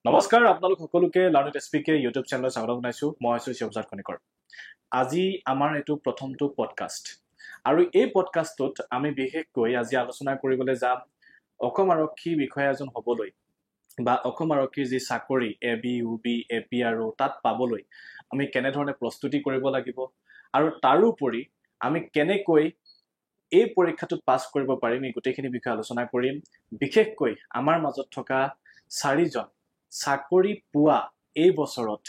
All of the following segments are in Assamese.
নমস্কাৰ আপোনালোক সকলোকে লাৰ্ণ ইট এছপিকে ইউটিউব চেনেলত স্বাগতম জনাইছোঁ। মই আছোঁ শিৱজাত খনিকৰ। আজি আমাৰ এইটো প্ৰথমটো পডকাষ্ট আৰু এই পডকাষ্টটোত আমি বিশেষকৈ আজি আলোচনা কৰিবলৈ যাম অসম আৰক্ষী বিষয়া এজন হ'বলৈ বা অসম আৰক্ষীৰ যি চাকৰি AB, UB, AP আৰু তাত পাবলৈ আমি কেনেধৰণে প্ৰস্তুতি কৰিব লাগিব আৰু তাৰোপৰি আমি কেনেকৈ এই পৰীক্ষাটোত পাছ কৰিব পাৰিম এই গোটেইখিনি বিষয়ে আলোচনা কৰিম। বিশেষকৈ আমাৰ মাজত থকা 4জন চাকৰি পোৱা এই বছৰত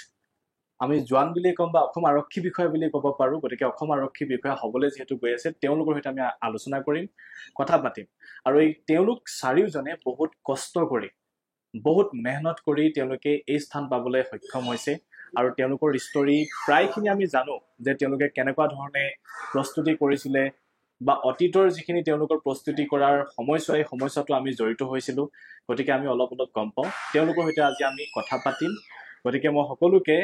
আমি জোৱান বুলিয়ে ক'ম বা অসম আৰক্ষী বিষয়া বুলিয়ে ক'ব পাৰোঁ। গতিকে অসম আৰক্ষী বিষয়া হ'বলৈ যিহেতু গৈ আছে তেওঁলোকৰ সৈতে আমি আলোচনা কৰিম, কথা পাতিম আৰু এই তেওঁলোক 4জনে বহুত কষ্ট কৰি বহুত মেহনত কৰি তেওঁলোকে এই স্থান পাবলৈ সক্ষম হৈছে আৰু তেওঁলোকৰ ষ্টৰী প্ৰায়খিনি আমি জানো যে তেওঁলোকে কেনেকুৱা ধৰণে প্ৰস্তুতি কৰিছিলে বা অতীতৰ যিখিনি তেওঁলোকৰ প্ৰস্তুতি কৰাৰ সময়ছোৱা এই সময়ছোৱাটো আমি জড়িত হৈছিলোঁ। গতিকে আমি অলপ গম পাওঁ, তেওঁলোকৰ সৈতে আজি আমি কথা পাতিম। গতিকে মই সকলোকে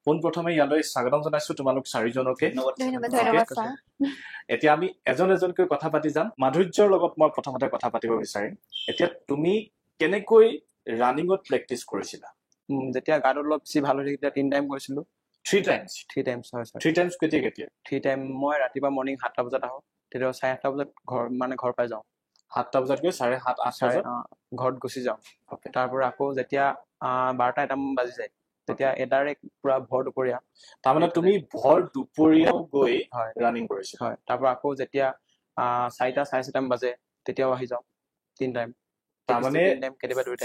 পোনপ্ৰথমে ইয়ালৈ স্বাগতম জনাইছোঁ তোমালোক 4জনকে। এতিয়া আমি এজন এজনকৈ কথা পাতি যাম। মাধুৰ্যৰ লগত মই প্ৰথমতে কথা পাতিব বিচাৰিম। এতিয়া তুমি কেনেকৈ ৰানিঙত প্ৰেক্টিচ কৰিছিলা? যেতিয়া গাটো অলপ বেছি ভাল হৈ থাকে তেতিয়া 3 টাইম কৰিছিলোঁ। 3 টাইমছ? 3 টাইমছ হয় ছাৰ। 3 টাইমছ কেতিয়া? 3 টাইম মই ৰাতিপুৱা মৰ্ণিং 7টা বজাত আহোঁ, তেতিয়া 7:30 বজাত ঘৰ পাই যাওঁ। 7টা বজাত গৈ 7:30, 8 বজাত ঘৰত গুচি যাওঁ। তাৰ পৰা আকৌ যেতিয়া 12টা 1টামান বাজি যায় তেতিয়া ডাইৰেক্ট পুৰা ভৰ দুপৰীয়া। তাৰমানে তুমি ভৰ দুপৰীয়াও গৈ ৰানিং কৰিছা? হয়। তাৰ পৰা আকৌ যেতিয়া 4টা 4:30 বাজে তেতিয়াও আহি যাওঁ 3 টাইম। তাৰমানে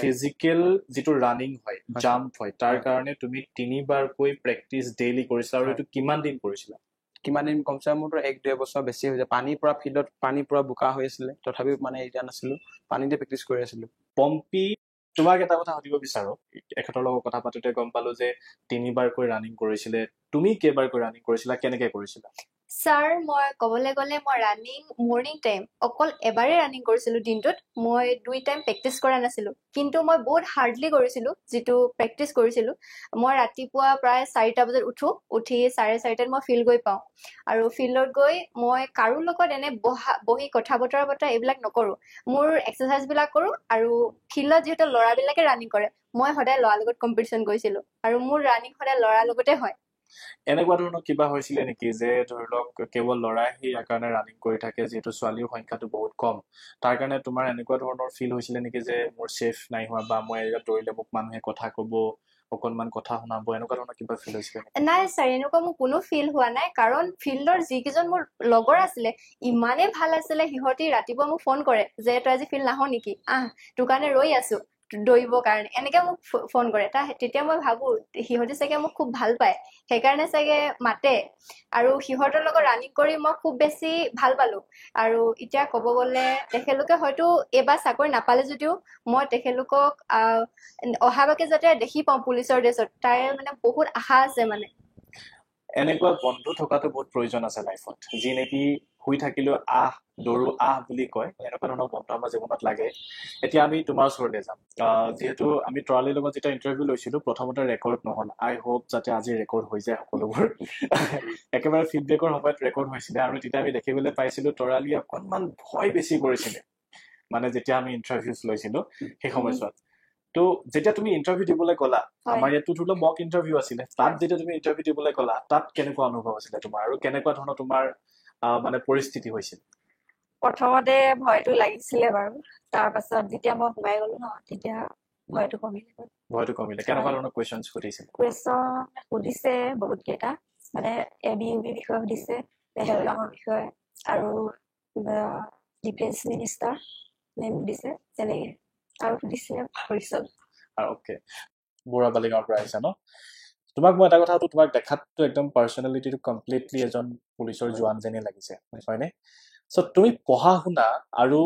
ফিজিকেল যিটো ৰানিং হয়, জাম্প হয়, তাৰ কাৰণে তুমি 3বাৰকৈ প্ৰেক্টিচ ডেইলি কৰিছিলা আৰু এইটো কিমান দিন কৰিছিলা? কিমান দিন কমচে কম মোৰতো 1-2 বছৰ বেছি হৈ যায়। পানী পুৰা ফিল্ডত পানী পুৰা বোকা হৈ আছিলে, তথাপিও মানে এতিয়া নাছিলোঁ, পানীতে প্ৰেক্টিচ কৰি আছিলোঁ। পম্পী, তোমাক এটা কথা সুধিব বিচাৰোঁ। এখেতৰ লগত কথা পাতোতে গম পালোঁ যে 3বাৰকৈ ৰানিং কৰিছিলে। তুমি কেইবাৰকৈ ৰানিং কৰিছিলা, কেনেকৈ কৰিছিলা? ছাৰ, মই ক'বলৈ গ'লে মই ৰানিং মৰ্ণিং টাইম অকল এবাৰেই ৰানিং কৰিছিলোঁ দিনটোত। মই 2 টাইম প্ৰেক্টিচ কৰা নাছিলোঁ, কিন্তু মই বহুত হাৰ্ডলি কৰিছিলোঁ যিটো প্ৰেক্টিচ কৰিছিলোঁ। মই ৰাতিপুৱা প্ৰায় 4টা বজাত উঠি 4:30টাত মই ফিল্ড গৈ পাওঁ আৰু ফিল্ডত গৈ মই কাৰো লগত এনে বহি কথা বতৰা পতা এইবিলাক নকৰোঁ। মোৰ এক্সাৰচাইজবিলাক কৰোঁ আৰু ফিল্ডত যিহেতু ল'ৰাবিলাকে ৰানিং কৰে, মই সদায় ল'ৰাৰ লগত কম্পিটিশ্যন কৰিছিলোঁ আৰু মোৰ ৰানিং সদায় ল'ৰাৰ লগতে হয়। এনেকুৱা ধৰণৰ কিবা হৈছিলে নেকি যে ধৰি লওক কেৱল ল'ৰাই ইয়াৰ কাৰণে ৰানিং কৰি থাকে, যিহেতু ছোৱালীৰ সংখ্যাটো বহুত কম, তাৰ কাৰণে তোমাৰ এনেকুৱা ধৰণৰ ফিল হৈছিলে নেকি যে মোৰ ছেফ নাই হোৱা বা মই ইয়াত দৌৰিলে মোক মানুহে কথা ক'ব, অকণমান কথা শুনাব, এনেকুৱা ধৰণৰ কিবা ফিল হৈছিলে? নাই ছাৰ, এনেকুৱা মোৰ কোনো ফিল হোৱা নাই, কাৰণ ফিল্ডৰ যিকেইজন মোৰ লগৰ আছিলে ইমানেই ভাল আছিলে। সিহঁতি ৰাতিপুৱা মোক ফোন কৰে যে তই আজি ফিল্ড নাহ নেকি, তোৰ কাৰণে ৰৈ আছো দৌৰিবৰ কাৰণে, এনেকে মোক ফোন কৰে। তেতিয়া মই ভাবো সিহঁতি চাগে মোক খুব ভাল পায়, সেইকাৰণে চাগে মাতে। আৰু সিহঁতৰ লগত ৰানিং কৰি মই খুব বেছি ভাল পালো। আৰু এতিয়া ক'ব গ'লে তেখেতলোকে হয়তো এইবাৰ চাকৰি নাপালে যদিও মই তেখেতলোকক অহাবাকে যাতে দেখি পাওঁ পুলিচৰ ড্ৰেছত, তাই মানে বহুত আশা আছে। মানে এনেকুৱা বন্ধু থকাটো বহুত প্ৰয়োজন আছে লাইফত, যি নেকি শুই থাকিলেও দৌৰো বুলি কয়। এনেকুৱা ধৰণৰ বন্ধু আমাৰ জীৱনত লাগে। এতিয়া আমি তোমাৰ ওচৰলৈ যাম। যিহেতু আমি তৰালিৰ লগত যেতিয়া ইণ্টাৰভিউ লৈছিলোঁ, প্ৰথমতে ৰেকৰ্ড নহ'ল। আই হোপ যাতে আজি ৰেকৰ্ড হৈ যায় সকলোবোৰ। একেবাৰে ফিডবেকৰ সময়ত ৰেকৰ্ড হৈছিলে আৰু তেতিয়া আমি দেখিবলৈ পাইছিলোঁ তৰালি অকণমান ভয় বেছি কৰিছিলে, মানে যেতিয়া আমি ইণ্টাৰভিউজ লৈছিলোঁ সেই সময়ছোৱাত। তো যেতিয়া তুমি ইণ্টাৰভিউ দিবলৈ গ'লা, আমাৰ ইয়াতো ধৰি লওক মক ইণ্টাৰভিউ আছিলে, তাত যেতিয়া তুমি ইণ্টাৰভিউ দিবলৈ গ'লা, তাত কেনেকুৱা অনুভৱ আছিলে তোমাৰ আৰু কেনেকুৱা ধৰণৰ তোমাৰ মানে পৰিস্থিতি হৈছিল? প্ৰথমতে ভয়টো লাগিছিলে বাৰু, তাৰ পাছত যেতিয়া মই সোমাই গলো ন, তেতিয়া ভয়টো কমিলে। কেনেকুৱা ধৰণৰ কুৱেশ্যন সুধিছিল? কুৱেশ্যন সুধিছে বহুত কেইটা, মানে AB, UB বিষয়ে সুধিছে, পেহেলগামৰ বিষয়ে আৰু ডিফেন্স মিনিষ্টাৰ নেম সুধিছে, তেনেকে আৰু সুধিছে ভৱিষ্যত। অ'কে, বুঢ়া বালিগাঁৱৰ পৰা আহিছা ন? তোমাক মই এটা কথা সুধো, তোমাক দেখাততো একদম পাৰ্চনেলিটিটো কমপ্লিটলি এজন পুলিচৰ জোৱান যেনে লাগিছে, হয়নে? চ' তুমি পঢ়া শুনা আৰু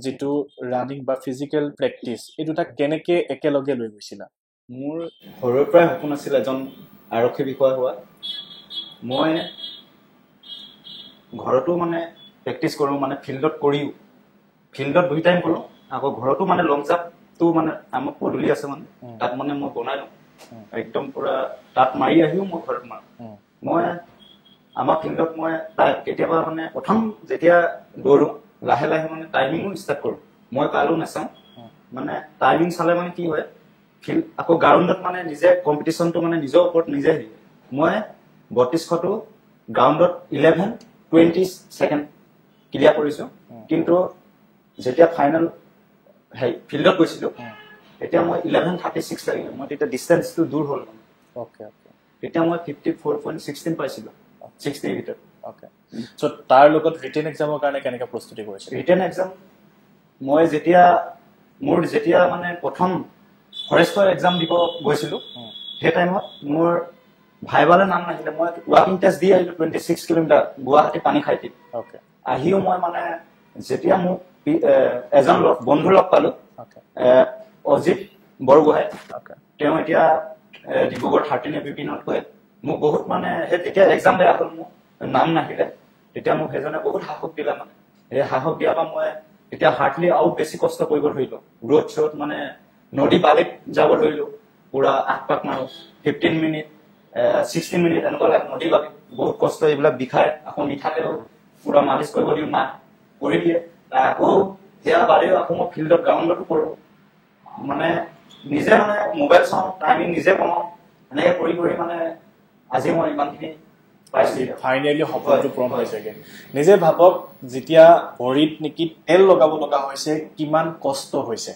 যিটো ৰানিং বা ফিজিকেল প্ৰেক্টিচ, এই দুটা কেনেকে একেলগে লৈ গৈছিলা? মোৰ সৰুৰে পৰাই সপোন আছিল এজন আৰক্ষী বিষয়া হোৱা। মই ঘৰতো মানে প্ৰেক্টিচ কৰোঁ, মানে ফিল্ডত 2 টাইম কৰোঁ, আকৌ ঘৰতো মানে লং জাম্পটো মানে আমাৰ পদূলি আছে, মানে তাত মানে মই বনাই লওঁ একদম পুৰা, তাত মাৰি আহিও মই ঘৰত মাৰোঁ। মই আমাৰ ফিল্ডত মই কেতিয়াবা মানে প্ৰথম যেতিয়া দৌৰোঁ লাহে লাহে মানে টাইমিঙো ষ্টাৰ্ট কৰোঁ। মই কালো নাচাওঁ, মানে টাইমিং চালে মানে কি হয়, আকৌ গ্ৰাউণ্ডত মানে নিজে কম্পিটিশ্যনটো মানে নিজৰ ওপৰত নিজে হেৰি মই 3200টো গ্ৰাউণ্ডত 11:20 ছেকেণ্ড ক্লিয়াৰ কৰিছো কিন্তু যেতিয়া ফাইনেল ফিল্ডত গৈছিলো তেতিয়া মই 11:36 লাগিল মই তেতিয়া ডিষ্টেন্সটো দূৰ হ'ল অ'কে তেতিয়া মই 54.16 পাইছিলো 60 ভিতৰত অ'কে চ' তাৰ লগত ৰিটেন এক্সামৰ কাৰণে কেনেকৈ প্ৰস্তুতি কৰিছে ৰিটেন এক্সাম মই যেতিয়া মানে প্ৰথম ফৰেষ্টৰ এক্সাম দিব গৈছিলো সেই টাইমত মোৰ ভাইবালে নাম নাহিলে মই ৱাকিং টেষ্ট দি আহিলো 26 কিলোমিটাৰ গুৱাহাটী পানী খাইটি অ'কে আহিও মই মানে যেতিয়া মোক এজন বন্ধু লগ পালো অজিত বৰগোহাঁই তেওঁ এতিয়া ডিব্ৰুগড় 13 এপিপিনত গৈ মোক বহুত মানে সেই তেতিয়া এক্সাম বেয়া হ'ল মোৰ নাম নাহিলে তেতিয়া মোক সেইজনে বহুত সাহস দিলে মানে সেই সাহস দিয়াৰ পৰা মই তেতিয়া হাৰ্ডলি আৰু বেছি কষ্ট কৰিব ধৰিলো ৰোড শ্ব'ত মানে নদী বালিত যাব ধৰিলো পুৰা 8 পাক মাৰো 15 মিনিট 16 মিনিট এনেকুৱা লাগে নদী বালিত বহুত কষ্ট এইবিলাক বিষায় আকৌ মিঠাতেল পুৰা মালিচ কৰিব দিওঁ না কৰি দিয়ে আকৌ সেয়া বাদেও আকৌ মই ফিল্ডত গ্ৰাউণ্ডতো কৰোঁ মানে নিজে মানে মোবাইল চাওঁ টাইমিং নিজে বনাওঁ এনেকে কৰি মানে আজি মই ইমানখিনি পাইছোঁ ফাইনেলি সপোনটো পূৰণ হৈছেগে নিজে ভাবক যেতিয়া ভৰিত নেকি তেল লগাব লগা হৈছে কিমান কষ্ট হৈছে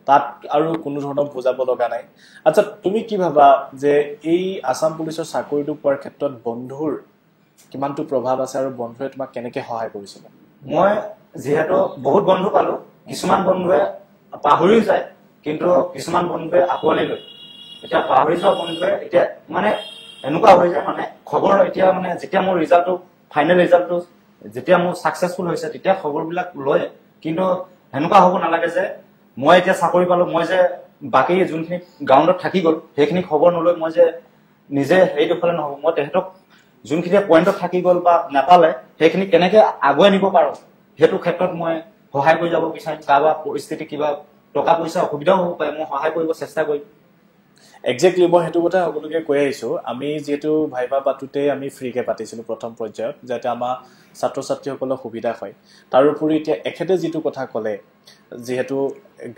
তাত আৰু কোনো ধৰণৰ বুজাব লগা নাই আচ্ছা তুমি কি ভাবা যে এই আসাম পুলিচৰ চাকৰিটো পোৱাৰ ক্ষেত্ৰত বন্ধুৰ কিমানটো প্ৰভাৱ আছে আৰু বন্ধুৱে তোমাক কেনেকৈ সহায় কৰিছিল মই যিহেতু বহুত বন্ধু পালো কিছুমান বন্ধুৱে পাহৰিও যায় কিন্তু কিছুমান বন্ধুৱে আঁকোৱালি লয় এতিয়া পাহৰি যোৱা বন্ধুৱে এতিয়া মানে এনেকুৱা হৈ যায় মানে খবৰ এতিয়া মানে যেতিয়া মোৰ ৰিজাল্টটো ফাইনেল ৰিজাল্টটো যেতিয়া মোৰ ছাকচেছফুল হৈছে তেতিয়া খবৰবিলাক লয় কিন্তু এনেকুৱা হ'ব নালাগে যে মই এতিয়া চাকৰি পালো মই যে বাকী যোনখিনি গ্ৰাউণ্ডত থাকি গ'ল সেইখিনি খবৰ নলৈ মই যে নিজে হেৰিটো ফালে নহ'ব মই তেহেঁতক যোনখিনি পইণ্টত থাকি গ'ল বা নাপালে সেইখিনি কেনেকৈ আগুৱাই নিব পাৰোঁ সেইটো ক্ষেত্ৰত মই সহায় কৰি যাব বিচাৰিম কাৰোবাৰ পৰিস্থিতি কিবা টকা পইচা অসুবিধাও হ'ব পাৰে মই সহায় কৰিব চেষ্টা কৰিম একজেক্টলি মই সেইটো কথা সকলোকে কৈ আহিছোঁ আমি যিহেতু ভাইবা পাতোঁতে আমি ফ্ৰীকৈ পাতিছিলোঁ প্ৰথম পৰ্যায়ত যাতে আমাৰ ছাত্ৰ ছাত্ৰীসকলৰ সুবিধা হয় তাৰোপৰি এতিয়া এখেতে যিটো কথা ক'লে যিহেতু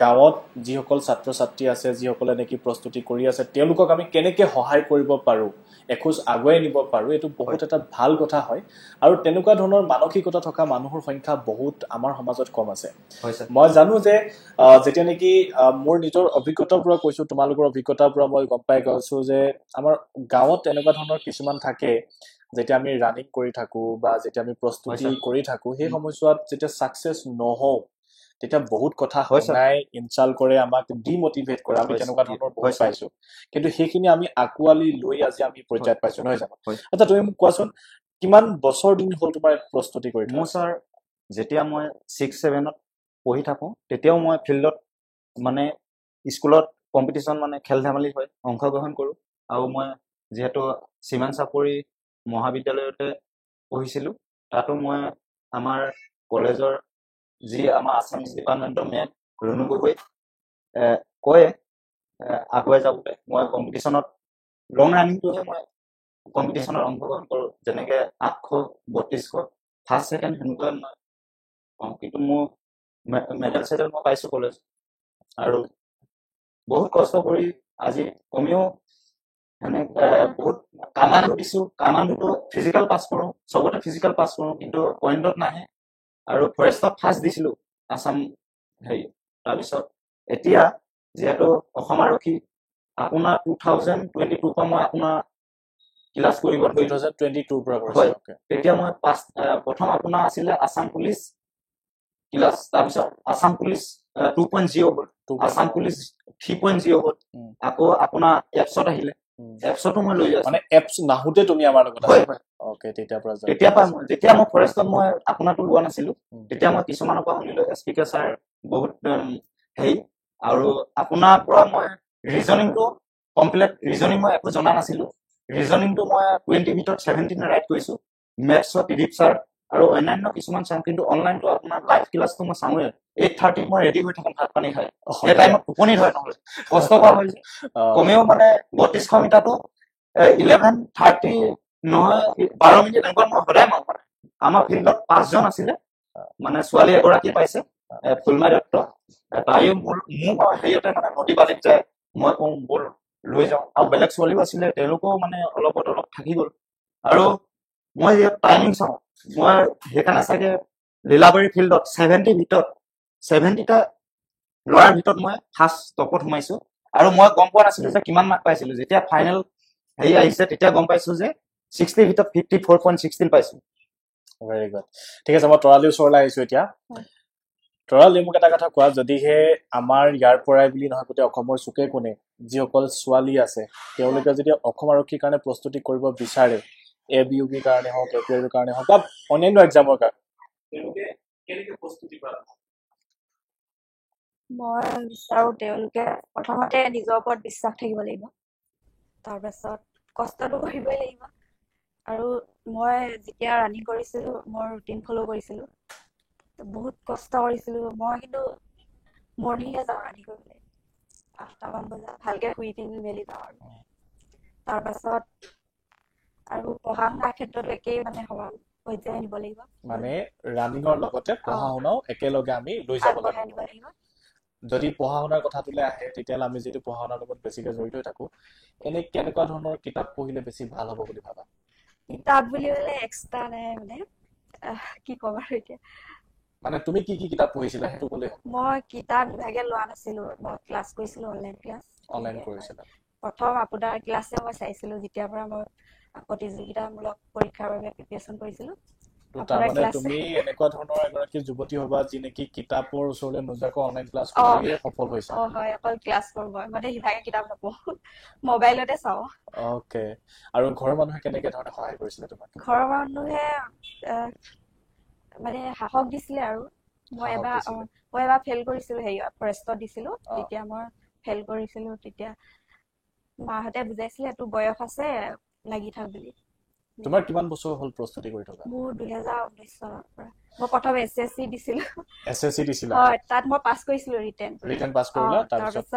গাঁৱত যিসকল ছাত্ৰ ছাত্ৰী আছে যিসকলে নেকি প্ৰস্তুতি কৰি আছে তেওঁলোকক আমি কেনেকৈ সহায় কৰিব পাৰোঁ এখোজ আগুৱাই নিব পাৰোঁ এইটো বহুত এটা ভাল কথা হয় আৰু তেনেকুৱা ধৰণৰ মানসিকতা থকা মানুহৰ সংখ্যা বহুত আমাৰ সমাজত কম আছে মই জানো যে যেতিয়া নেকি মোৰ নিজৰ অভিজ্ঞতাৰ পৰা কৈছোঁ তোমালোকৰ অভিজ্ঞতাৰ পৰা মই গম পাই গৈছোঁ যে আমাৰ গাঁৱত এনেকুৱা ধৰণৰ কিছুমান থাকে যেতিয়া আমি ৰানিং কৰি থাকোঁ বা যেতিয়া আমি প্ৰস্তুতি কৰি থাকোঁ সেই সময়ছোৱাত যেতিয়া ছাকচেছ নহওঁ তেতিয়া বহুত কথা শুনাই ইনচাল্ট কৰে আমাক ডিমটিভেট কৰে আমি তেনেকুৱা ধৰণৰ বহুত পাইছোঁ কিন্তু সেইখিনি আমি আঁকোৱালি লৈ আজি আমি পৰ্যায়ত পাইছোঁ নহয় জানো আচ্ছা তুমি মোক কোৱাচোন কিমান বছৰ দিন হ'ল তোমাৰ প্ৰস্তুতি কৰি মোৰ ছাৰ যেতিয়া মই 6-7ত পঢ়ি থাকোঁ তেতিয়াও মই ফিল্ডত মানে স্কুলত কম্পিটিশ্যন মানে খেল ধেমালি হয় অংশগ্ৰহণ কৰোঁ আৰু মই যিহেতু চিমান চাপৰি মহাবিদ্যালয়তে পঢ়িছিলোঁ তাতো মই আমাৰ কলেজৰ যি আমাৰ আছামিজ ডিপাৰ্টমেণ্টৰ মেম ৰুণু গগৈ কয় আগুৱাই যাবলৈ মই কম্পিটিশ্যনত লং ৰানিংটোহে মই কম্পিটিশ্যনত অংশগ্ৰহণ কৰোঁ যেনেকৈ 800 3200 ফাৰ্ষ্ট ছেকেণ্ড সেনেকুৱা মই পাওঁ কিন্তু মোৰ মেডেল চেডেল মই পাইছোঁ কলেজ আৰু বহুত কষ্ট কৰি আজি কমেও বহুত কামাণ্ডো দিছোঁ কামাণ্ডোটো ফিজিকেল পাছ কৰোঁ চবতে ফিজিকেল পাছ কৰোঁ কিন্তু পইণ্টত নাহে আৰু ফৰেষ্টত ফাৰ্ষ্ট দিছিলোঁ আছাম হেৰি তাৰপিছত এতিয়া যিহেতু অসম আৰক্ষী আপোনাৰ 2022 পৰা মই আপোনাৰ ক্লাছ কৰিব 2022 পৰা হয় তেতিয়া মই প্ৰথম আপোনাৰ আছিলে আছাম পুলিচ ক্লাছ তাৰপিছত আছাম পুলিচ 2.0 হ'ল আছাম পুলিচ 3.0 হ'ল আকৌ আপোনাৰ এপছত আহিলে এপছতো মই লৈ আছোঁ মানে এপছ নাহোঁতে তুমি আমাৰ লগত আছিলা ওকে তেতিয়াৰ পৰা যেতিয়া মই ফৰেষ্টত মই আপোনাৰটো লোৱা নাছিলোঁ তেতিয়া মই কিছুমানৰ পৰা শুনিলোঁ স্পীকাৰ ছাৰ বহুত হেৰি আৰু আপোনাৰ পৰা মই ৰিজনিংটো কমপ্লিট ৰিজনিং মই একো জনা নাছিলোঁ ৰিজনিংটো মই 20 ভিতৰত 17 ৰাইট কৰিছোঁ মেথছত দিলীপ ছাৰ আৰু অন্যান্য কিছুমান চাওঁ কিন্তু অনলাইনটো আপোনাৰ লাইভ ক্লাছটো মই চাওঁৱে 8:30 মই ৰেডি হৈ থাকোঁ ভাত পানী খাই সেই টাইমত টোপনি ধৰে নহ'লে কষ্ট কৰা হৈ যায় কমেও মানে 3200 মিটাৰটো 11:30 নহয় 12 মিনিট এনেকুৱা মই সদায় মাৰোঁ মানে আমাৰ ফিল্ডত 5জন আছিলে মানে ছোৱালী এগৰাকী পাইছে ফুলমাই দত্ত তাইও মোৰ হেৰিয়তে মানে নদী বালিত যায় মই কওঁ ব'ল লৈ যাওঁ আৰু বেলেগ ছোৱালীও আছিলে তেওঁলোকেও মানে অলপ থাকি গ'ল আৰু মই ইয়াত টাইমিং চাওঁ মই সেইকাৰণে চাগে লীলাবাৰী ফিল্ডত 70টা ল'ৰাৰ ভিতৰত মই ফাৰ্ষ্ট টপত সোমাইছো আৰু মই গম পোৱা নাছিলো যে কিমান মাৰ্ক পাইছিলো যেতিয়া ফাইনেল হেৰি আহিছে তেতিয়া গম পাইছো যে 60 ভিতৰত 54.16 পাইছো ভেৰি গুড ঠিক আছে মই তৰালিৰ ওচৰলৈ আহিছো এতিয়া তৰালি মোক এটা কথা কোৱা যদিহে আমাৰ ইয়াৰ পৰাই বুলি নহয় গোটেই অসমৰ চুকে কোণে যিসকল ছোৱালী আছে তেওঁলোকে যদি অসম আৰক্ষীৰ কাৰণে প্ৰস্তুতি কৰিব বিচাৰে ABUB কাৰণে হওক APR কাৰণে হওক বা অন্যান্য এক্সামৰ কাৰণে তেওঁলোকে কেনেকৈ প্ৰস্তুতি কৰা মই বিচাৰো তেওঁলোকে প্ৰথমতে নিজৰ ওপৰত বিশ্বাস থাকিব লাগিব তাৰপাছত কষ্টটো কৰিবই লাগিব আৰু মই যেতিয়া ৰানিং কৰিছিলো মই ৰুটিন ফ'ল' কৰিছিলো বহুত কষ্ট কৰিছিলো মই কিন্তু মৰ্ণিঙে যাওঁ ৰানিং কৰিবলৈ 8টামান বজাত ভালকে শুই পিনি মেলি যাওঁ আৰু তাৰপাছত আৰু পঢ়া শুনাৰ ক্ষেত্ৰতো একেই মানে সমান পৰ্যায়ে নিব লাগিব মানে ৰানিঙৰ লগতে পঢ়া শুনাও একেলগে আমি লৈ যাব আগবঢ়াই লাগিব নিব লাগিব যদি পঢ়া শুনাৰ কথাটোলৈ আহে তেতিয়াহ'লে আমি যিটো পঢ়া শুনাৰ লগত বেছিকৈ জড়িত হৈ থাকোঁ এনে কেনেকুৱা ধৰণৰ কিতাপ পঢ়িলে বেছি ভাল হ'ব বুলি ভাবা কিতাপ বুলিবলৈ এক্সট্ৰা নাই মানে কি ক'ম আৰু এতিয়া মানে তুমি কি কি কিতাপ পঢ়িছিলা সেইটো ক'লে মই কিতাপ বিভাগে লোৱা নাছিলো মই ক্লাছ কৰিছিলো অনলাইন ক্লাছ অনলাইন কৰিছিলা প্ৰথম আপোনাৰ ক্লাছে মই চাইছিলো যেতিয়াৰ পৰা মই প্ৰতিযোগিতামূলক পৰীক্ষাৰ বাবে প্ৰিপেৰেশ্যন কৰিছিলো তাৰমানে তুমি এনেকুৱা ধৰণৰ এগৰাকী যুৱতী হবা যি নেকি কিতাপৰ ওচৰলৈ নোযোৱাকৈ অনলাইন ক্লাছ কৰিয়ে সফল হৈছে হয় অকল ক্লাছ কৰো মই সিভাগে কিতাপ নপঢ়ো মোবাইলতে চাওঁ অকে আৰু ঘৰৰ মানুহে কেনেকে ধৰণে সহায় কৰিছিলে তোমাক ঘৰৰ মানুহে মানে সাহস দিছিলে আৰু মই এবাৰ ফেল কৰিছিলো ফৰেষ্টত দিছিলো তেতিয়া মই ফেল কৰিছিলো তেতিয়া মাহঁতে বুজাইছিলে তোৰ বয়স আছে লাগি থাক বুলি তোমাৰ কিমান বছৰ হ'ল প্ৰস্তুতি কৰি থকা মোৰ 2019 চনৰ পৰা মই প্ৰথম SSC দিছিলো SSC দিছিলা হয় তাত মই পাছ কৰিছিলো ৰিটেন পাছ কৰিলা তাৰপিছত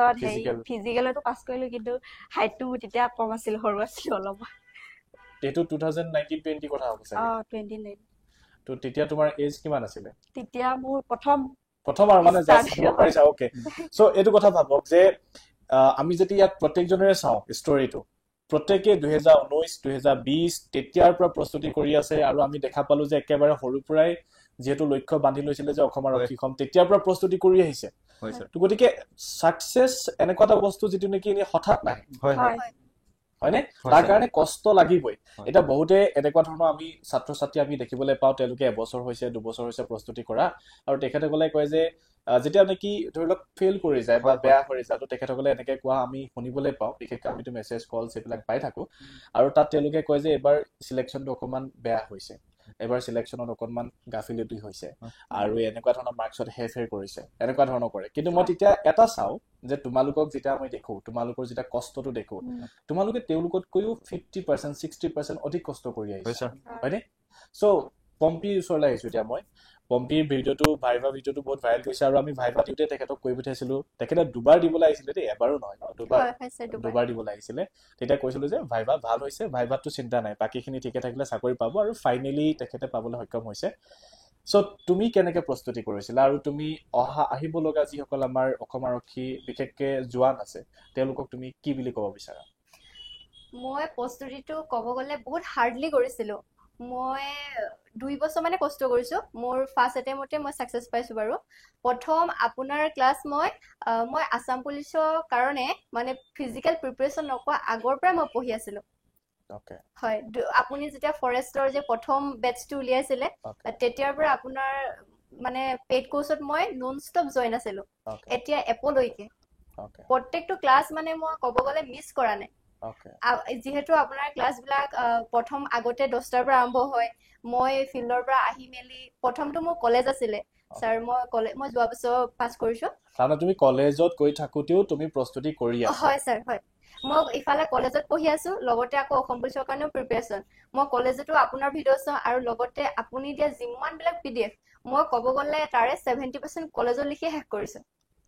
ফিজিকেলতো পাছ কৰিলো কিন্তু হাইটটো মোৰ তেতিয়া কম আছিল সৰু আছিল অলপ এইটো 2019-20 কথা হ'ব চাগে 29 তো তেতিয়া তোমাৰ এজ কিমান আছিলে তেতিয়া মোৰ প্ৰথম আৰু মানে জাস্ট হ'ব পাৰিছা ওকে সো এইটো কথা ভাবক যে আমি যদি ইয়াত প্ৰত্যেকজনৰে চাওঁ ষ্টৰীটো প্ৰত্যেকে 2019-2020 তেতিয়াৰ পৰা প্ৰস্তুতি কৰি আছে আৰু আমি দেখা পালো যে একেবাৰে সৰু পৰাই যেহেতু লক্ষ্য বান্ধি লৈছিলে যে অসম আৰক্ষী খন তেতিয়াৰ পৰা প্ৰস্তুতি কৰি আহিছে তো গতিকে সাকসেস এনেকুৱা এটা বস্তু যিটো নেকি হঠাৎ নাহে হয়নে তাৰ কাৰণে কষ্ট লাগিবই এটা বহুতে এনেকুৱা ধৰণৰ আমি ছাত্ৰ ছাত্ৰী আমি দেখিবলৈ পাওঁ তেওঁলোকে এবছৰ হৈছে 2 বছৰ হৈছে প্ৰস্তুতি কৰা আৰু তেখেতসকলে কয় যে যেতিয়া নেকি ধৰি লওক ফেল কৰি যায় বা বেয়া কৰি যায় তো তেখেতসকলে এনেকৈ কোৱা আমি শুনিবলৈ পাওঁ বিশেষকৈ আমিতো মেছেজ কল সেইবিলাক পাই থাকো আৰু তাত তেওঁলোকে কয় যে এবাৰ সিলেকশ্যনটো অকণমান বেয়া হৈছে এবাৰ সিলেকশ্যনত অকণমান গাফিলতি হৈছে আৰু এনেকুৱা ধৰণৰ মাৰ্কছত হেৰফেৰ কৰিছে এনেকুৱা ধৰণৰ কৰে কিন্তু মই তেতিয়া এটা চাওঁ যে তোমালোকক যেতিয়া মই দেখো তোমালোকৰ যেতিয়া কষ্টটো দেখো তোমালোকে তেওঁলোকতকৈও 50% 60% অধিক কষ্ট কৰি আহিছে হয়নে সো পম্পীৰ ওচৰলৈ আহিছো এতিয়া মই পম্পীৰ ভিডিঅ'টো ভাইভা ভিডিঅ'টো বহুত ভাইৰেল হৈছে আৰু আমি ভাইভা দিওঁতে তেখেতক কৈ পঠিয়াইছিলো তেখেতে দুবাৰ দিবলৈ আহিছিলে দেই এবাৰো নহয় দুবাৰ দিবলৈ আহিছিলে তেতিয়া কৈছিলো যে ভাইভা ভাল হৈছে ভাইভাতটো চিন্তা নাই বাকীখিনি ঠিকে থাকিলে চাকৰি পাব আৰু ফাইনেলি তেখেতে পাবলৈ সক্ষম হৈছে সো তুমি কেনেকৈ প্ৰস্তুতি কৰিছিলা আৰু তুমি আহিব লগা যিসকল আমাৰ অসম আৰক্ষী বিশেষকৈ জোৱান আছে তেওঁলোকক তুমি কি বুলি ক'ব বিচাৰা মই প্ৰস্তুতিটো ক'ব গ'লে বহুত হাৰ্ডলি কৰিছিলো মই 2 বছৰ মানে কষ্ট কৰিছো মোৰ ফাৰ্ষ্ট এটেম্পতে মই সাকসেস পাইছো বাৰু প্ৰথম আপোনাৰ ক্লাছ মই আসাম পুলিচৰ কাৰণে মানে ফিজিক্যাল প্ৰিপাৰেচন নকৰা আগৰ পৰা মই পঢ়ি আছিলো ওকে হয় আপুনি যেতিয়া ফৰেষ্টৰ যে প্ৰথম বেটচটো উলিয়াইছিলে তেতিয়াৰ পৰা আপোনাৰ মানে পেড কোৰ্সত মই নন ষ্টপ জয়েন আছিলো এতিয়া এপলৈকে প্ৰত্যেকটো ক্লাছ মানে মই ক'ব গ'লে মিছ কৰা নাই যিহেতু আপোনাৰ ক্লাছবিলাক প্ৰথম আগতে 10টাৰ পৰা আৰম্ভ হয় মই ফিল্ডৰ পৰা আহি মেলি প্ৰথমটো মোৰ কলেজ আছিলে স্যাৰ মই যোৱা বছৰ পাছ কৰিছো তাৰমানে তুমি কলেজত গৈ থাকোতেও তুমি প্ৰস্তুতি কৰি আছা হয় স্যাৰ হয় মই ইফালে কলেজত পঢ়ি আছো লগতে আকৌ অসম পুলিচৰ কাৰণেও প্ৰিপেৰেচন মই কলেজতো আপোনাৰ ভিডিঅ' চাওঁ আৰু লগতে আপুনি দিয়া যিমানবিলাক PDF মই ক'ব গ'লে তাৰে 70% কলেজত লিখি শেষ কৰিছো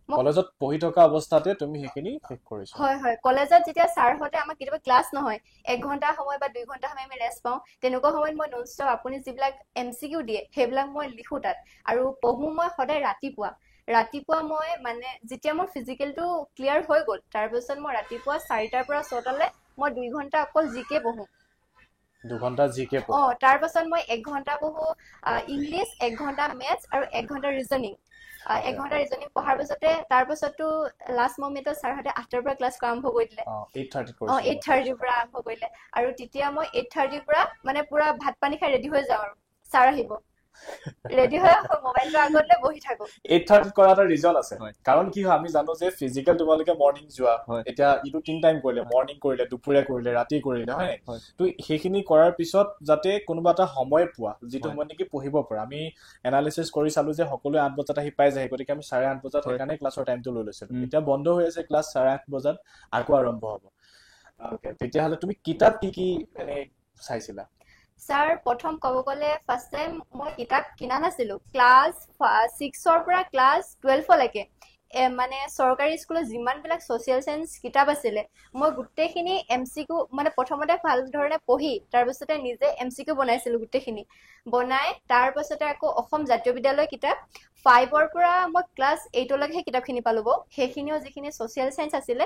কলেজত পঢ়ি থকা অৱস্থাতে তুমি সেইখিনি শেষ কৰিছা হয় কলেজত যেতিয়া ছাৰহঁতে আমাক কেতিয়াবা ক্লাছ নহয় 1 ঘণ্টা সময় বা 2 ঘণ্টা সময় আমি ৰেষ্ট পাওঁ তেনেকুৱা সময়ত মই ননষ্টপ আপুনি যিবিলাক MCQ দিয়ে সেইবিলাক মই লিখো তাত আৰু পঢ়ো মই সদায় ৰাতিপুৱা ৰাতিপুৱা মই মানে যেতিয়া মোৰ ফিজিকেলটো ক্লিয়াৰ হৈ গ'ল তাৰপিছত মই ৰাতিপুৱা 4টাৰ পৰা 6টালৈ মই 2 ঘণ্টা অকল জিকে পঢ়ো 2 ঘণ্টা জিকে তাৰ পাছত মই 1 ঘণ্টা পঢ়ো ইংলিছ 1 ঘণ্টা মেথছ আৰু 1 ঘণ্টা ৰিজনিং 1 ঘণ্টা ৰিজনিং পঢ়াৰ পিছতে তাৰ পাছতো লাষ্ট মমেণ্টত ছাৰহঁতে 8টাৰ পৰা ক্লাছ আৰম্ভ কৰি দিলে 8:30 পৰা আৰম্ভ কৰিলে আৰু তেতিয়া মই 8:30 পৰা মানে পুৰা ভাত পানী খাই ৰেডি হৈ যাওঁ আৰু ছাৰ আহিব ৰেডি হৈ মোবাইলটো আগতে বহি থাকো 8:30 কৰা এটা ৰিজন আছে কাৰণ কি হয় আমি জানো যে ফিজিকেল তোমালোকে মৰ্নিং যোৱা এতিয়া ইটো 3 টাইম কৰিলে মৰ্নিং কৰিলে দুপৰীয়া কৰিলে ৰাতি কৰিলে হয় তো সেইখিনি কৰাৰ পিছত যাতে কোনোবা এটা সময় পোৱা যিটো সময় নেকি পঢ়িব পৰা আমি এনালিসিস কৰি চালো যে সকলোৱে 8 বজাত আহি পাই যায় গতিকে আমি 8:30 বজাত সেইকাৰণে ক্লাছৰ টাইমটো লৈ লৈছিলো এতিয়া বন্ধ হৈ আছে ক্লাছ 8:30 বজাত আকৌ আৰম্ভ হ'ব ওকে তেতিয়াহ'লে তুমি কিতাপ কি মানে চাইছিলা ছাৰ প্ৰথম ক'ব গ'লে ফাৰ্ষ্ট টাইম মই কিতাপ কিনা নাছিলো ক্লাছ 6ৰ পৰা ক্লাছ 12লৈকে মানে চৰকাৰী স্কুলত যিমানবিলাক ছ'চিয়েল চায়েন্স কিতাপ আছিলে মই গোটেইখিনি এমচিকিউ মানে প্ৰথমতে ভাল ধৰণে পঢ়ি তাৰপিছতে নিজে এমচিকিউ বনাইছিলো গোটেইখিনি বনাই তাৰপাছতে আকৌ অসম জাতীয় বিদ্যালয় কিতাপ 5ৰ পৰা মই ক্লাছ 8লৈকে কিতাপখিনি পালো সেইখিনিও যিখিনি ছ'চিয়েল চায়েন্স আছিলে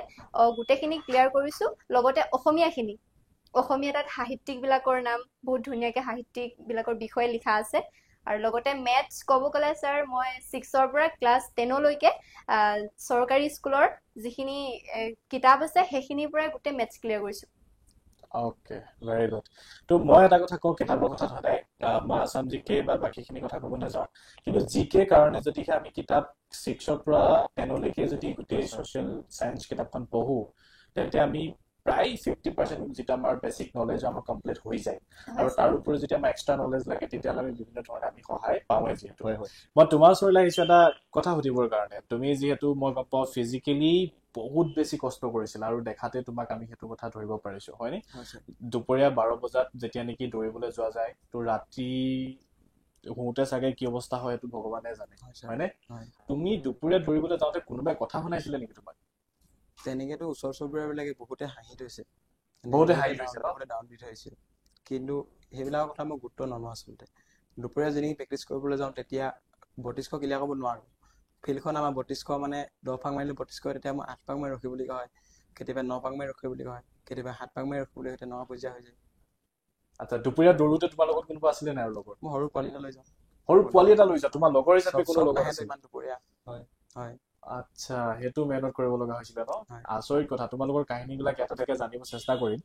গোটেইখিনি ক্লিয়াৰ কৰিছো লগতে অসমীয়া তাত সাহিত্যিকবিলাকৰ নাম বহুত ধুনীয়াকৈ সাহিত্যিকবিলাকৰ বিষয়ে লিখা আছে আৰু লগতে মেথছ ক'ব গ'লে ছাৰ মই 6ৰ পৰা ক্লাছ 10লৈকে চৰকাৰী স্কুলৰ যিখিনি কিতাপ আছে সেইখিনিৰ পৰা গোটেই মেথছ ক্লিয়াৰ কৰিছো ওকে ভেৰি গুড তো মই এটা কথা কওঁ কিতাপৰ কথা সদায় মই আসাম জিকে বা বাকীখিনি কথা ক'ব নাযাওঁ কিন্তু জিকে কাৰণে যদি আমি কিতাপ 6ৰ পৰা 10লৈকে যদি গোটেই ছ'চিয়েল চায়েন্স কিতাপখন পঢ়ো তেন্তে আমি প্ৰায় 50% যেটা আমাৰ বেসিক নলেজ আমাৰ কমপ্লিট হৈ যায় আৰু তাৰ উপৰি যেতিয়া আমাৰ এক্সট্ৰা নলেজ লাগে তেতিয়া আমি বিভিন্ন ধৰণে আমি সহায় পাওঁৱে যিহেতু মই তোমাৰ ওচৰলৈ আহিছো এটা কথা সুধিবৰ কাৰণে তুমি যিহেতু মই গম পাওঁ ফিজিকেলি বহুত বেছি কষ্ট কৰিছিল আৰু দেখাতে তোমাক আমি সেইটো কথা ধৰিব পাৰিছো হয়নে দুপৰীয়া 12 বজাত যেতিয়া নেকি দৌৰিবলৈ যোৱা যায় তো ৰাতি হুঁতে চাগে কি অৱস্থা হয় সেইটো ভগৱানে জানে হয়নে তুমি দুপৰীয়া দৌৰিবলৈ যাওঁতে কোনোবাই কথা শুনাইছিলে নেকি তোমাক তেনেকেতো ওচৰ চুবুৰীয়াবিলাকে বহুতে হাঁহি থৈছে ডাউন দি থৈছিল কিন্তু সেইবিলাকৰ কথা মই গুৰুত্ব নলওঁ আচলতে দুপৰীয়া যেনেকৈ প্ৰেক্টিছ কৰিবলৈ যাওঁ তেতিয়া 3200 ক্লিয়াৰ কৰিব নোৱাৰোঁ ফিল্ডখন আমাৰ 3200 মানে 10 পাক মাৰিলে 3200 তেতিয়া মই 8 পাক মাৰি ৰখিবলগীয়া হয় কেতিয়াবা 9 পাক মাৰি ৰখিবলগীয়া হয় কেতিয়াবা 7 পাক মাৰি ৰখিবলগীয়া হয় 9 পৰ্যায় হৈ যায় আচ্ছা দুপৰীয়া দৌৰোতে তোমাৰ লগত কোনোবা আছিলে নাই আৰু লগত মই সৰু পোৱালি এটা লৈ যাওঁ তোমাৰ লগৰ হিচাপে কোনো লগত আছে ইমান দুপৰীয়া হয় আচ্ছা হেতু মেহনত কৰিব লগা হৈছিল ন আচৰিত কথা তোমালোকৰ কাহিনীবিলাক এটাকে জানিব চেষ্টা কৰিম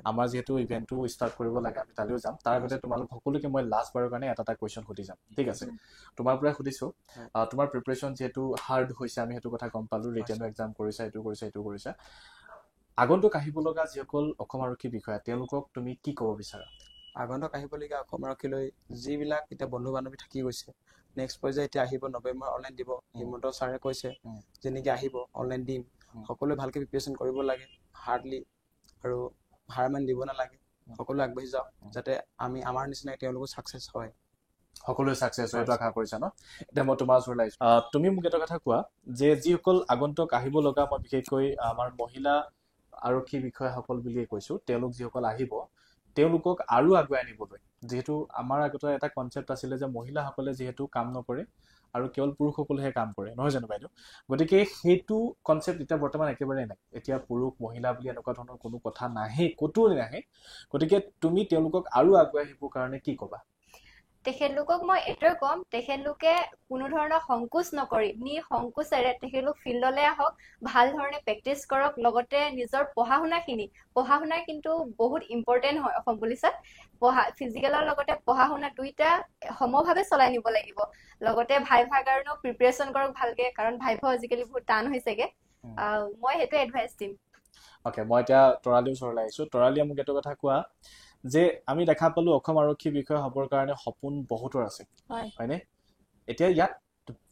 আমাৰ যেহেতু ইভেন্টটো ষ্টাৰ্ট কৰিব লাগে আমি তালৈও যাম তাৰ আগতে তোমালোক সকলোকে মই লাষ্ট বাৰৰ কাৰণে এটা কোৱেশ্চন সুধি যাম ঠিক আছে তোমাৰ পৰা সুধিছো তোমাৰ প্ৰিপাৰেচন যেহেতু হাৰ্ড হৈছে আমি হেতু কথা গম পালো ৰিটেন এক্সাম কৰিছা এইটো কৰিছা আগন্তুক আহিব লগা যিসকল অসম আৰক্ষী বিষয়া তেওঁলোকক তুমি কি ক'ব বিচাৰা আগন্তুক আহিবলগীয়া অসম আৰক্ষীলৈ যিবিলাক এতিয়া বন্ধু বান্ধৱী থাকি গৈছে নেক্সট পৰ্যায়ে এতিয়া আহিব নৱেম্বৰ অনলাইন দিব হিমন্ত ছাৰে কৈছে যেনেকৈ আহিব অনলাইন দিম সকলোৱে ভালকৈ প্ৰিপাৰেচন কৰিব লাগে হাৰ্ডলি আৰু হাৰ মান দিব নালাগে সকলোৱে আগবাঢ়ি যাওক যাতে আমি আমাৰ নিচিনাই তেওঁলোকো ছাকচেছ হয় সকলোৱে ছাকচেছ হয় এইটো আশা কৰিছা ন এতিয়া মই তোমাৰ ওচৰলৈ আহিছো তুমি মোক এটা কথা কোৱা যে যিসকল আগন্তুক আহিব লগা মই বিশেষকৈ আমাৰ মহিলা আৰক্ষী বিষয়াসকল বুলিয়ে কৈছো তেওঁলোক যিসকল আহিব তেওঁলোকক আৰু আগুৱাই আনিবলৈ যেহেতু আমাৰ আগতে এটা কনসেপ্ট আছিল যে মহিলাসকলে যেহেতু কাম নকৰে আৰু কেৱল পুৰুষসকলেহে কাম কৰে নহয় জানো বাইদেউ গতিকে সেইটো কনসেপ্ট এতিয়া বৰ্তমান একেবাৰে নাই এতিয়া পুৰুষ মহিলা বুলি এনেকুৱা ধৰণৰ কোনো কথা নাহে কতো নাহে গতিকে তুমি তেওঁলোকক আৰু আগুৱাই আহিবৰ কাৰণে কি ক'বা তেখেতলোকক মই এইটোৱে ক'ম তেখেতলোকে কোনো ধৰণৰ সংকোচ নকৰি নিসংকোচেৰে তেখেতলোক ফিল্ডলৈ আহক ভাল ধৰণে প্ৰেক্টিছ কৰক লগতে নিজৰ পঢ়া শুনা কিন্তু বহুত ইম্পৰ্টেণ্ট হয় অসম পুলিচত ফিজিকেলৰ লগতে পঢ়া শুনা দুইটা সমভাৱে চলাই নিব লাগিব লগতে ভাইভাৰ কাৰণেও প্ৰিপাৰেচন কৰক ভালকে কাৰণ ভাইভা আজিকালি বহুত টান হৈছেগে মই সেইটো এডভাইচ দিম ওকে মই এতিয়া তৰালিৰ ওচৰলৈ আহিছো তৰালিয়ে মোক এইটো কথা কোৱা যে আমি দেখা পালো অসম আৰক্ষী বিষয়া হবৰ কাৰণে সপোন বহুতৰ আছে হয়নে এতিয়া ইয়াত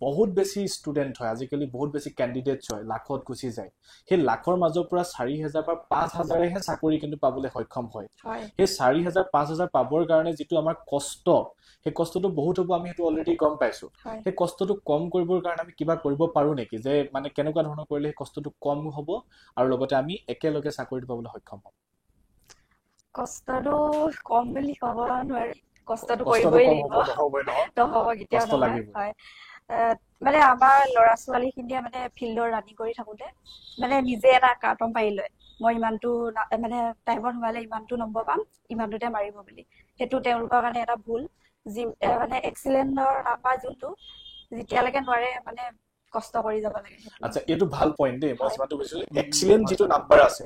বহুত বেছি ষ্টুডেন্ট হয় আজিকালি বহুত বেছি ক্যান্ডিডেটস হয় লাখত গুচি যায় সেই লাখৰ মাজৰ পৰা 4000 বা 5000 হে চাকৰি কিন্তু পাবলৈ সক্ষম হয় সেই 4000 5000 পাবৰ কাৰণে যেটো আমাৰ কষ্ট সেই কষ্টটো বহুত হ'ব আমি হেতু অলৰেডি গম পাইছো সেই কষ্টটো কম কৰিবৰ কাৰণে আমি কিবা কৰিব পাৰো নেকি যে মানে কেনেকুৱা ধৰণৰ কৰিলে সেই কষ্টটো কম হ'ব আৰু লগতে আমি একেলগে চাকৰি পাবলৈ সক্ষম হ'ম কষ্টটো কম বুলি ক'ব নোৱাৰি কষ্টটো কৰিবই লাগিব নহ'ব কেতিয়াও নহয় মানে আমাৰ ল'ৰা ছোৱালীখিনিয়ে মানে ফিল্ডৰ ৰানিং কৰি থাকোতে মানে নিজে এটা কাৰ্টন পাৰি লয় মই ইমানটো মানে টাইমত সোমালে ইমানটো নম্বৰ পাম ইমানটোতে মাৰিব বুলি সেইটো তেওঁলোকৰ কাৰণে এটা ভুল মানে এক্সিলেণ্টৰ নাম্বাৰ যোনটো যেতিয়ালৈকে নোৱাৰে মানে কষ্ট কৰি যাব লাগে আচ্ছা এইটো ভাল পইণ্ট দেই মই যিমানটো বুজিছো এক্সিলেণ্ট যিটো নাম্বাৰ আছে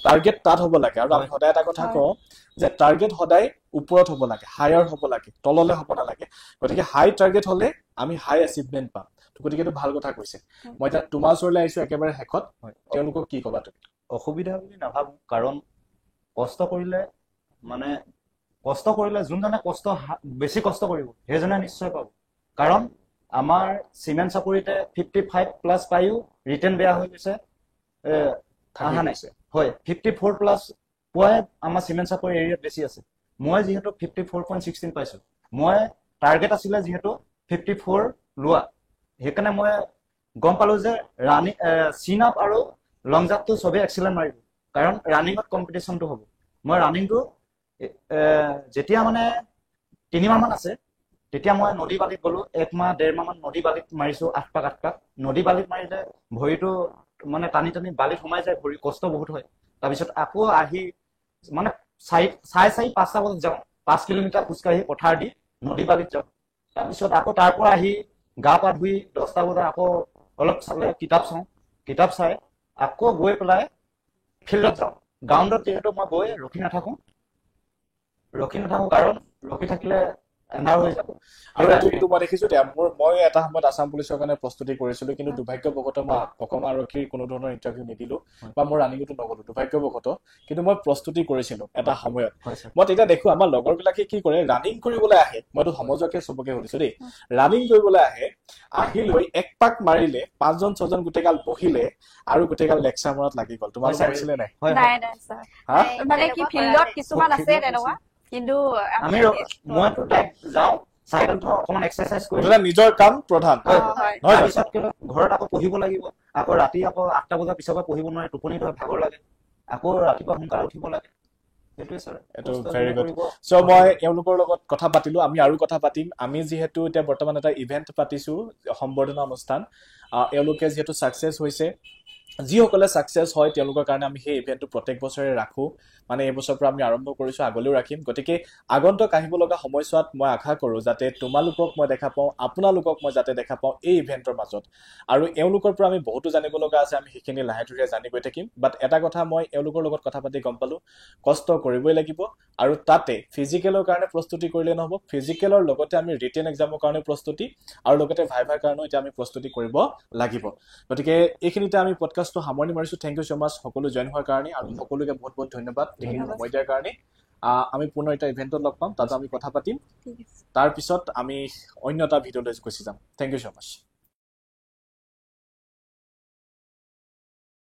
টাৰ্গেট তাত হ'ব লাগে আৰু আমি সদায় এটা কথা কওঁ যে টাৰ্গেট সদায় ওপৰত হ'ব লাগে হায়াৰ হ'ব লাগে তললে হ'ব নালাগে গতিকে হাই টাৰ্গেট হ'লে আমি হাই এচিভমেণ্ট পাম গতিকে এইটো ভাল কথা কৈছে মই এতিয়া তোমাৰ ওচৰলৈ আহিছো একেবাৰে শেষত তেওঁলোকক কি ক'বা তুমি অসুবিধা বুলি নাভাবো কাৰণ কষ্ট কৰিলে যোনজনে বেছি কষ্ট কৰিব সেইজনে নিশ্চয় পাব কাৰণ আমাৰ চিমেণ্ট চাপৰিতে 55+ পায়ো ৰিটেন বেয়া হৈ গৈছে অহা নাই হয় 54+ পোৱাই আমাৰ চিমেণ্ট চাপৰি এৰিয়াত বেছি আছে মই যিহেতু 54.16 পাইছো মই টাৰ্গেট আছিলে যিহেতু 54 লোৱা সেইকাৰণে মই গম পালো যে ৰানিং চিন আপ আৰু লং জাম্পটো চবেই এক্সিলেণ্ট মাৰিব কাৰণ ৰানিঙত কম্পিটিশ্যনটো হ'ব মই ৰানিংটো যেতিয়া মানে 3 মাহমান আছে তেতিয়া মই নদী বালিত গ'লো 1 মাহ 1.5 মাহমান নদী বালিত মাৰিছো 8 পাক নদী বালিত মাৰিলে ভৰিটো মানে টানি বালিত সোমাই যায় ভৰি কষ্ট বহুত হয় তাৰপিছত আকৌ আহি মানে 4:30-5টা বজাত যাওঁ 5 কিলোমিটাৰ খোজকাঢ়ি পথাৰ দি নদী বালিত যাওঁ তাৰপিছত আকৌ তাৰ পৰা আহি গা পা ধুই 10টা বজাত আকৌ অলপ চালে কিতাপ চাই আকৌ গৈ পেলাই ফিল্ডত যাওঁ গ্ৰাউণ্ডত যিহেতু মই গৈ ৰখি নাথাকো কাৰণ ৰখি থাকিলে এন্ধাৰ হৈ যাব আৰু এইটো মই দেখিছো মই এটা সময়ত আছাম পুলিচৰ কাৰণে প্ৰস্তুতি কৰিছিলো কিন্তু দুৰ্ভাগ্যবশতঃ মই অসম আৰক্ষীৰ কোনো ধৰণৰ ইণ্টাৰভিউ নিদিলো বা মই ৰানিঙতো নগলো দুৰ্ভাগ্যবশতঃ কিন্তু মই প্ৰস্তুতি কৰিছিলো এটা সময়ত মই তেতিয়া দেখো আমাৰ লগৰবিলাকে কি কৰে ৰানিং কৰিবলৈ আহে মইতো সমাজকে চবকে সুধিছো দেই ৰানিং কৰিবলৈ আহি লৈ এক পাক মাৰিলে 5জন-6জন গোটেইগাল বহিলে আৰু গোটেইগাল লেকচাৰ মনত লাগি গ'ল তোমাৰ হৈছিলে নাই নাই ছাৰ মানে কি ফিল্ডত কিছুমান আছে তেনেকুৱা কিন্তু মইতো যাওঁ চাইকেলটো অকমান এক্সাৰচাইজ কৰি নিজৰ কাম প্ৰধান নহয় পিছত ঘৰত আকৌ পঢ়িব লাগিব আকৌ ৰাতি আকৌ 8টা বজাৰ পিছৰ পৰা পঢ়িব নোৱাৰে টোপনি ধৰে ভাগৰ লাগে আকৌ ৰাতিপুৱা সোনকালে উঠিব লাগে সেইটোৱে ছাৰ এইটো ভেৰি গুড চ' মই এওঁলোকৰ লগত কথা পাতিলো আমি আৰু কথা পাতিম আমি যিহেতু এতিয়া বৰ্তমান এটা ইভেণ্ট পাতিছো সম্বৰ্ধনা অনুষ্ঠান এওঁলোকে যিহেতু ছাকচেছ হৈছে যিসকলে ছাকচেছ হয় তেওঁলোকৰ কাৰণে আমি সেই ইভেণ্টটো প্ৰত্যেক বছৰে ৰাখোঁ মানে এই বছৰৰ পৰা আমি আৰম্ভ কৰিছোঁ আগলৈও ৰাখিম গতিকে আগন্তুক আহিব লগা সময়ছোৱাত মই আশা কৰোঁ যাতে তোমালোকক মই দেখা পাওঁ আপোনালোকক মই যাতে দেখা পাওঁ এই ইভেণ্টৰ মাজত আৰু এওঁলোকৰ পৰা আমি বহুতো জানিব লগা আছে আমি সেইখিনি লাহে ধীৰে জানি গৈ থাকিম বাট এটা কথা মই এওঁলোকৰ লগত কথা পাতি গম পালোঁ কষ্ট কৰিবই লাগিব আৰু তাতে ফিজিকেলৰ কাৰণে প্ৰস্তুতি কৰিলে নহ'ব ফিজিকেলৰ লগতে আমি ৰিটেন এক্সামৰ কাৰণে প্ৰস্তুতি আৰু লগতে ভাইভাৰ কাৰণেও এতিয়া আমি প্ৰস্তুতি কৰিব লাগিব গতিকে এইখিনিতে আমি পডকাষ্টটো সামৰণি মাৰিছোঁ থেংক ইউ ছ' মাছ সকলো জইন হোৱাৰ কাৰণে আৰু সকলোকে বহুত বহুত ধন্যবাদ এইখিনি সময় দিয়াৰ কাৰণে আমি পুনৰ এটা ইভেণ্টত লগ পাম তাত আমি কথা পাতিম তাৰপিছত আমি অন্য এটা ভিডিঅ'লৈ গুচি যাম থেংক ইউ ছ' মাছ